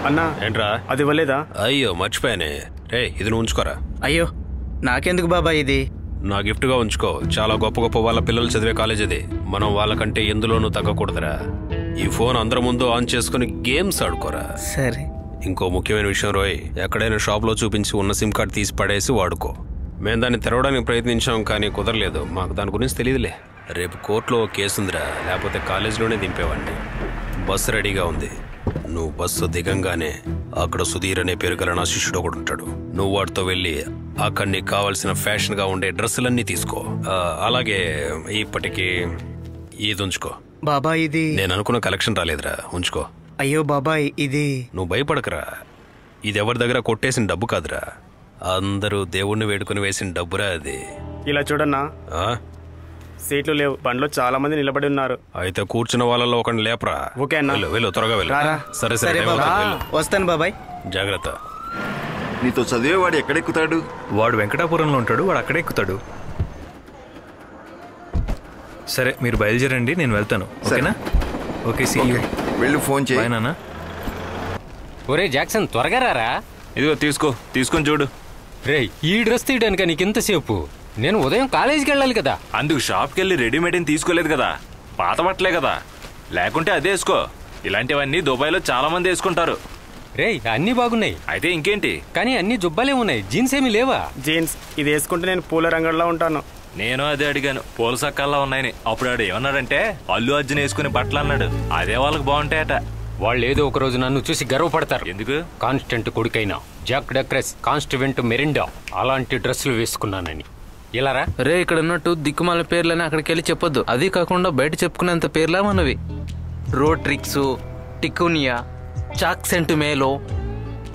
అన్నా ఏంట్రా అది ఇవ్వలేదా? అయ్యో మర్చిపోయానే. రే ఇది నువ్వు ఉంచుకోరా. అయ్యో నాకెందుకు బాబాయ్ ఇది? నా గిఫ్ట్ గా ఉంచుకో. చాలా గొప్ప గొప్ప వాళ్ళ పిల్లలు చదివే కాలేజ్ అది. మనం వాళ్ళకంటే ఎందులోనూ తగ్గకూడదురా. ఈ ఫోన్ అందరి ముందు ఆన్ చేసుకుని గేమ్స్ ఆడుకోరా. సరే. ఇంకో ముఖ్యమైన విషయం రోయ్, ఎక్కడైనా షాప్ లో చూపించి ఉన్న సిమ్ కార్డ్ తీసి పడేసి వాడుకో. మేము దాన్ని తెరవడానికి ప్రయత్నించాం కానీ కుదరలేదు. మాకు దాని గురించి తెలియదులే. రేపు కోర్టులో కేసు ఉందిరా, లేకపోతే కాలేజీలోనే దింపేవాడిని. బస్సు రెడీగా ఉంది. నువ్వు బస్సు దిగంగానే అక్కడ సుధీర్ అనే పేరు గల నా శిష్యుడు ఒకడు ఉంటాడు. నువ్వు వాడితో వెళ్ళి అక్కడ నీకు కావాల్సిన ఫ్యాషన్ గా ఉండే డ్రెస్సులన్నీ తీసుకో. అలాగే ఇప్పటికి ఇది ఉంచుకో. బాబాయ్ ఇది నేను అనుకున్న కలెక్షన్ రాలేదురా, ఉంచుకో. అయ్యో బాబాయ్ ఇది. నువ్వు భయపడకరా. ఇది ఎవరి దగ్గర కొట్టేసిన డబ్బు కాదురా, అందరూ దేవుణ్ణి వేడుకుని వేసిన డబ్బురా అది. ఇలా చూడన్నా, సీట్లు లేవు, బండ్లో చాలా మంది నిలబడి ఉన్నారు. అయితే కూర్చున్న వాళ్ళలో ఒకరిని లేపరా. ఓకే అన్న, వెళ్ళు త్వరగా వెళ్ళు. సరే సరే వస్తాను బాబాయ్. జాగ్రత్త. నీతో చదివేవాడు ఎక్కడెక్కుతాడు? వాడు వెంకటాపురంలో ఉంటాడు, వాడు అక్కడే ఎక్కుతాడు. సరే మీరు బయలుదేరండి, నేను వెళ్తాను. ఓకేనా? Okay see you. వెళ్ళి ఫోన్ చేయి. నాన్న. ఒరే జాక్సన్ త్వరగా రారా. ఇదిగో తీసుకొని చూడు. రే ఈ డ్రెస్ తీయడానిక నీకెంతసేపు? నేను ఉదయం కాలేజీకి వెళ్ళాలి కదా. అందుకు షాప్కి వెళ్ళి రెడీమేడ్ ఏం తీసుకోలేదు కదా, పాత బట్టలే కదా. లేకుంటే అదే వేసుకో. ఇలాంటివన్నీ దుబాయ్లో చాలా మంది వేసుకుంటారు. రే అన్ని బాగున్నాయి అయితే ఇంకేంటి, కానీ అన్ని జుబ్బాలే ఉన్నాయి, జీన్స్ ఏమి లేవా? జీన్స్ ఇది వేసుకుంటే నేను పూల రంగంలో ఉంటాను. నేను అదే అడిగాను, పూల సక్కల్లా ఉన్నాయని. అప్పుడు ఆడు ఏమన్నాడంటే అల్లు అర్జున్ వేసుకునే బట్టలు అన్నాడు. అదే వాళ్ళకి బాగుంటాయట. వాళ్ళు ఏదో ఒక రోజు నన్ను చూసి గర్వపడతారు. ఎందుకు? కాన్స్టెంట్ కొడుకైనా జాక్ డక్రెస్, కాన్స్టివెంట్ మెరిండా అలాంటి డ్రెస్సులు వేసుకున్నానని. ఇలారా రే ఇక్కడ ఉన్నట్టు దిక్కుమాల పేర్లని అక్కడికి వెళ్ళి చెప్పొద్దు. అది కాకుండా బయట చెప్పుకునేంత పేర్లా మనవి. రోట్రిక్స్, టికునియా, చాక్సెంట్ మేలో.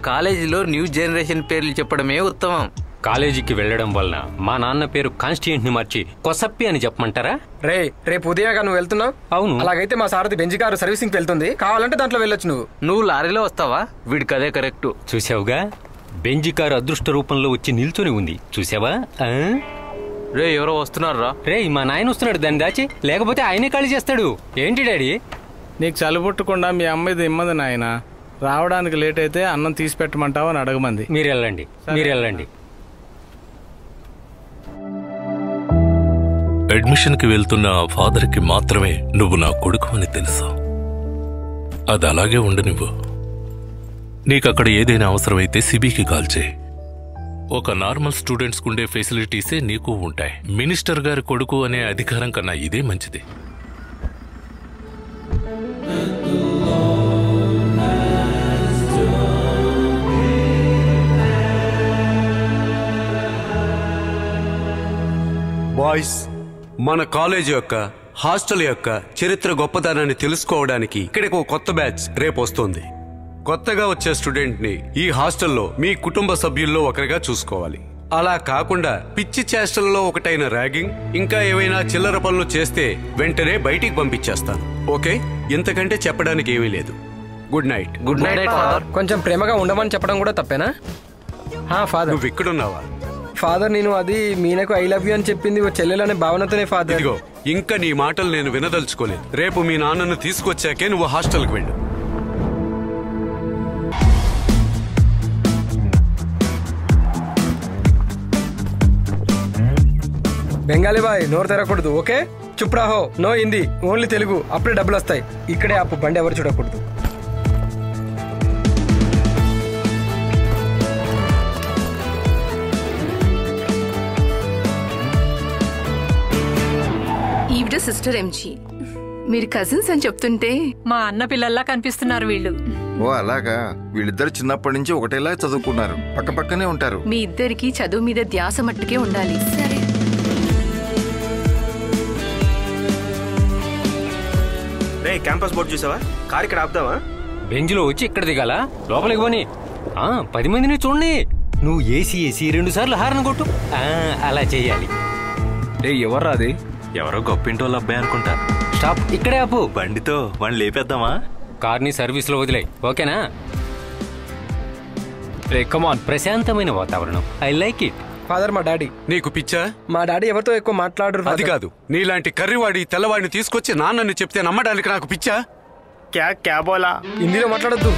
కాలేజీలో న్యూ జనరేషన్ పేర్లు చెప్పడమే ఉత్తమం. కాలేజీకి వెళ్ళడం వలన మా నాన్న పేరు కాన్స్టిట్యూంట్ ని మార్చి కొసప్పి అని చెప్పమంటారా? రేపు ఉదయంగా నువ్వు వెళ్తున్నావు? అవును. అలాగైతే మా సారథి బెంజ్ కారు సర్వీసింగ్ వెళ్తుంది, కావాలంటే దాంట్లో వెళ్ళొచ్చు. నువ్వు లారీలో వస్తావా? వీడికి అదే కరెక్ట్. చూసావుగా, బెంజ్ కారు అదృష్ట రూపంలో వచ్చి నిల్చొని ఉంది. చూసావా? రే ఎవరో వస్తున్నారా? రే మా నాయన వస్తున్నాడు, దాన్ని దాచి, లేకపోతే ఆయనే ఖాళీ చేస్తాడు. ఏంటి డాడీ? నీకు చలుపుట్టకుండా మీ అమ్మాయిది ఇమ్మది నాయన. రావడానికి లేట్ అయితే అన్నం తీసి పెట్టమంటావు అని అడగమంది. మీరు వెళ్ళండి. అడ్మిషన్కి వెళ్తున్న ఆ ఫాదర్కి మాత్రమే నువ్వు నా కొడుకు అని తెలుసు. అది అలాగే ఉండనివ్వు. నీకక్కడ ఏదైనా అవసరమైతే సిబికి కాల్ చేయి. ఒక నార్మల్ స్టూడెంట్స్ ఉండే ఫెసిలిటీసే నీకు ఉంటాయి. మినిస్టర్ గారి కొడుకు అనే అధికారం కన్నా ఇదే మంచిది. బాయ్స్, మన కాలేజ్ యొక్క హాస్టల్ యొక్క చరిత్ర గొప్పదనాన్ని తెలుసుకోవడానికి ఇక్కడికి ఒక కొత్త బ్యాచ్ రేపు వస్తుంది. కొత్తగా వచ్చే స్టూడెంట్ ని ఈ హాస్టల్లో మీ కుటుంబ సభ్యుల్లో ఒకరిగా చూసుకోవాలి. అలా కాకుండా పిచ్చి చేష్టలలో ఒకటైన ర్యాగింగ్, ఇంకా ఏవైనా చిల్లర పనులు చేస్తే వెంటనే బయటికి పంపించేస్తాను. ఓకే? ఇంతకంటే చెప్పడానికి ఏమీ లేదు. Good night. Good night father. కొంచెం ప్రేమగా ఉండమని చెప్పడం కూడా తప్పేనా? ఫాదర్ నువ్వు ఇక్కడున్నావా? ఫాదర్ నేను అది మీనకు ఐ లవ్ యూ అని చెప్పింది చెల్లెలనే భావనతోనే ఫాదర్. ఇదిగో ఇంకా నీ మాటలు నేను వినదలుచుకోలేదు. రేపు మీ నాన్నను తీసుకొచ్చాకే నువ్వు హాస్టల్కి వెళ్ళు. బెంగాలీ బాయ్ నోరు తెరకూడదు. ఓకే? చుప్రాహో, నో హిందీ, ఓన్లీ తెలుగు. అప్పుడే డబ్బులు వస్తాయి. ఇక్కడే ఆపు, బండి ఎవరు చూడకూడదు. ఈవిడ సిస్టర్ ఎంజీ. మీరు కజిన్స్ అని చెప్తుంటే మా అన్న పిల్లల్లా కనిపిస్తున్నారు వీళ్ళు. ఓ అలాగా. వీళ్ళిద్దరు చిన్నప్పటి నుంచి ఒకటేలా చదువుకున్నారు, పక్క పక్కనే ఉంటారు. మీ ఇద్దరికి చదువు మీద ధ్యాస మట్టుకే ఉండాలి. సరే. రే క్యాంపస్ బోర్డు చూసావా? కార్ ఇక్కడ ఆపుదావా? బెంజ్లో వచ్చి ఇక్కడ దిగాల? లోపలికి పోని. 10 మందిని చూడండి. నువ్వు ఏసీ 2 సార్లు హారన్ కొట్టు. అలా చెయ్యాలి. ఎవర్రా అది? ఎవరో గొప్పింటోళ్ళు అబ్బాయి అనుకుంటా. స్టాప్, ఇక్కడే ఆపు. బండితో వాడిని లేపేద్దామా? కార్ని సర్వీస్ లో వదిలే. ఓకేనా? కమాన్. ప్రశాంతమైన వాతావరణం. I like it. ఫాదర్ మా డాడీ. నీకు పిచ్చా? మా డాడీ ఎవరితో ఎక్కువ మాట్లాడరు. అది కాదు, నీలాంటి కర్రివాడి తెల్లవాడిని తీసుకొచ్చి నాన్నని చెప్తే నమ్మడానికి నాకు పిచ్చా? క్యా బోలా? హిందీలో మాట్లాడొద్దు.